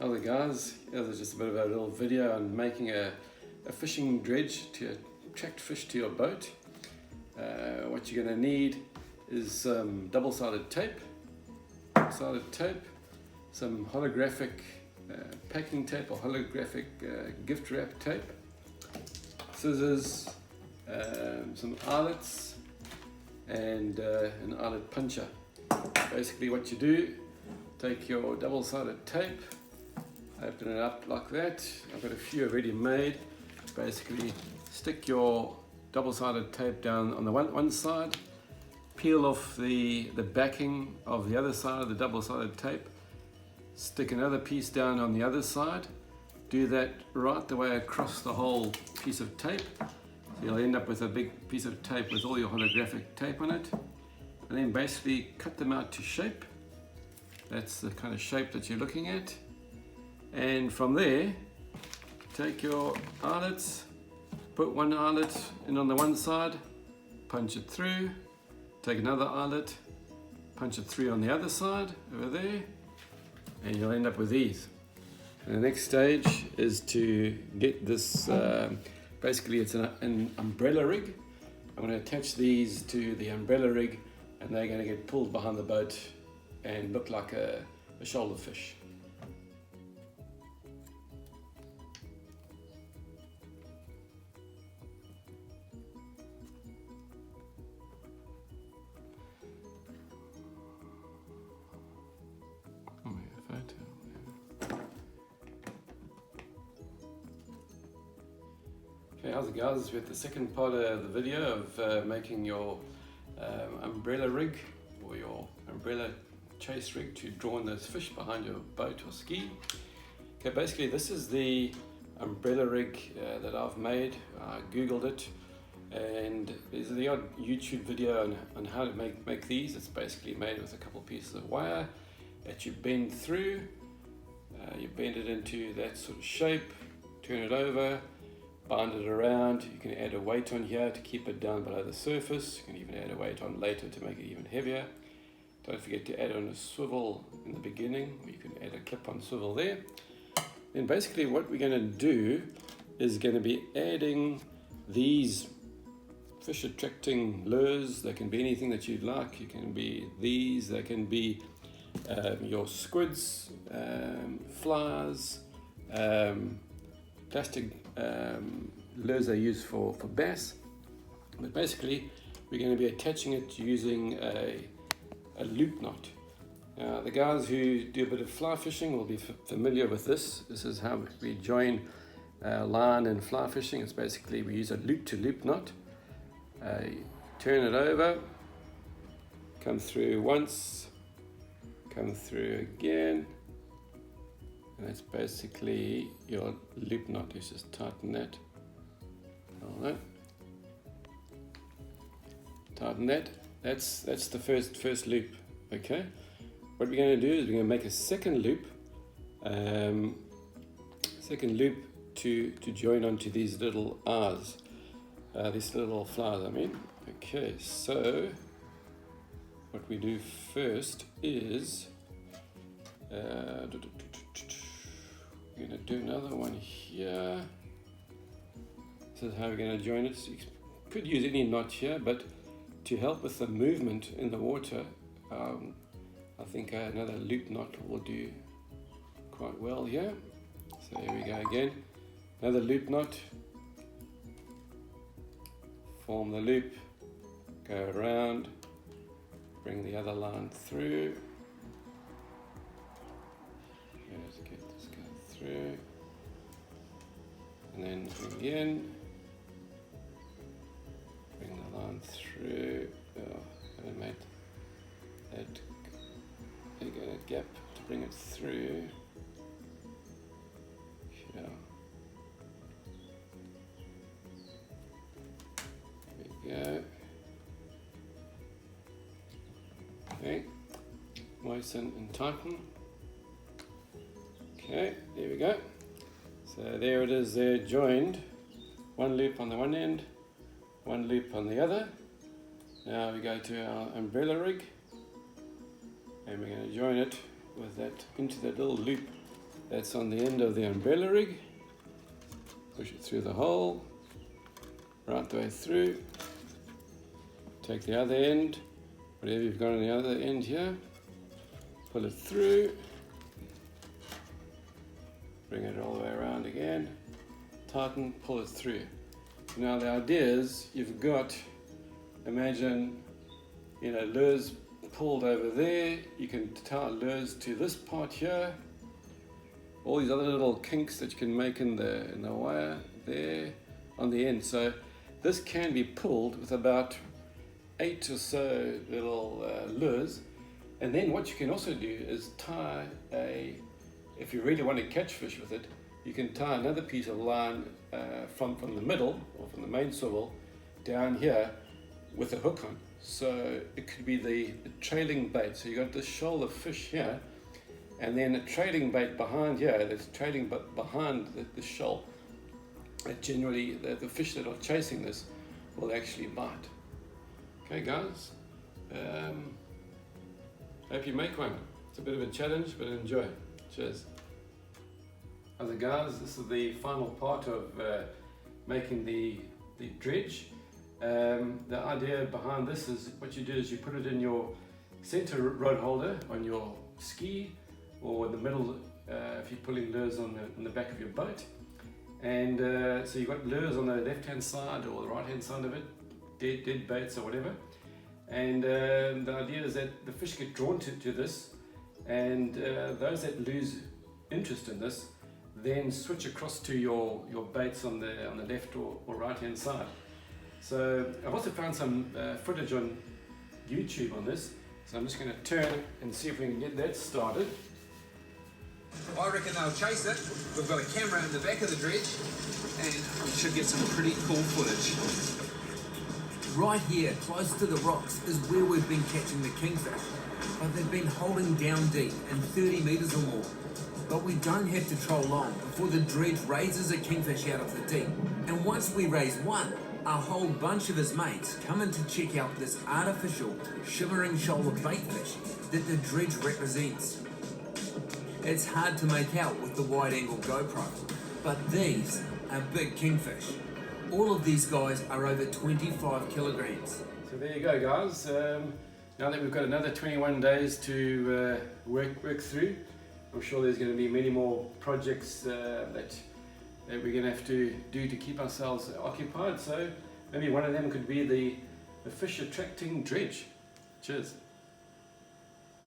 Hello guys, this is just a bit of a little video on making a fishing dredge to attract fish to your boat. What you're going to need is some double-sided tape, some holographic packing tape or holographic gift wrap tape, scissors, some eyelets and an eyelet puncher. Basically what you do, take your double-sided tape, open it up like that. I've got a few already made. Basically stick your double-sided tape down on the one side, peel off the backing of the other side of the double-sided tape, stick another piece down on the other side, do that right the way across the whole piece of tape. So you'll end up with a big piece of tape with all your holographic tape on it, and then basically cut them out to shape. That's the kind of shape that you're looking at. And from there, take your eyelets, put one eyelet in on the one side, punch it through, take another eyelet, punch it through on the other side over there, and you'll end up with these. And the next stage is to get this, basically it's an umbrella rig. I'm going to attach these to the umbrella rig, and they're going to get pulled behind the boat and look like a shoulder fish. Okay, how's it guys? We're at the second part of the video of making your umbrella rig or your umbrella chase rig to draw in those fish behind your boat or ski. Okay, basically this is the umbrella rig that I've made. I googled it, and there's the odd YouTube video on how to make these. It's basically made with a couple pieces of wire that you bend through. You bend it into that sort of shape, turn it over, bind it around. You can add a weight on here to keep it down below the surface. You can even add a weight on later to make it even heavier. Don't forget to add on a swivel in the beginning, or you can add a clip-on swivel there. Then basically what we're going to do is going to be adding these fish attracting lures. They can be anything that you'd like. You can be these, they can be your squids, flies, plastic lures are used for bass, but basically we're going to be attaching it using a loop knot. The guys who do a bit of fly fishing will be familiar with this. This is how we join line and fly fishing. It's basically we use a loop to loop knot. Turn it over, come through once, come through again, and that's basically your loop knot. You just tighten that. All right. Tighten that. That's the first loop. Okay. What we're going to do is we're going to make a second loop. To join onto these little R's, these little flies. I mean. Okay. So what we do first is we're going to do another one here. This is how we're going to join it. So you could use any knot here, but to help with the movement in the water, I think another loop knot will do quite well here. So here we go again. Another loop knot. Form the loop, go around, bring the other line through. Let's get this guy through, and then again bring the line through. I made that gap to bring it through. Yeah. There we go. Okay. Moisten and tighten. Okay, there we go. So there it is there, joined. One loop on the one end, one loop on the other. Now we go to our umbrella rig, and we're going to join it with that into that little loop that's on the end of the umbrella rig. Push it through the hole, right the way through. Take the other end, whatever you've got on the other end here, pull it through, bring it all the way around again, tighten, pull it through. Now the idea is you've got, imagine, lures pulled over there, you can tie lures to this part here, all these other little kinks that you can make in the wire there on the end. So this can be pulled with about 8 or so little lures, and then what you can also do is tie if you really want to catch fish with it, you can tie another piece of line from the middle or from the main swivel down here with a hook on. So it could be the trailing bait. So you got this shoal of fish here, and then a trailing bait behind here that's trailing behind the shoal. Generally, the fish that are chasing this will actually bite. Okay, guys. Hope you make one. It's a bit of a challenge, but enjoy. Cheers. Other guys, this is the final part of making the dredge. The idea behind this is what you do is you put it in your center rod holder on your ski, or in the middle if you're pulling lures on the back of your boat. And so you've got lures on the left hand side or the right hand side of it, dead baits or whatever. And the idea is that the fish get drawn to this, and those that lose interest in this then switch across to your baits on the left or right hand side. So I've also found some footage on YouTube on this, so I'm just going to turn and see if we can get that started. I reckon they'll chase it. We've got a camera in the back of the dredge and we should get some pretty cool footage. Right here, close to the rocks, is where we've been catching the kingfish, but they've been holding down deep in 30 metres or more. But we don't have to troll long before the dredge raises a kingfish out of the deep. And once we raise one, a whole bunch of his mates come in to check out this artificial, shimmering shoal of baitfish that the dredge represents. It's hard to make out with the wide-angle GoPro, but these are big kingfish. All of these guys are over 25 kilograms. So there you go, guys. Now that we've got another 21 days to work through, I'm sure there's going to be many more projects that we're going to have to do to keep ourselves occupied. So maybe one of them could be the fish attracting dredge. Cheers.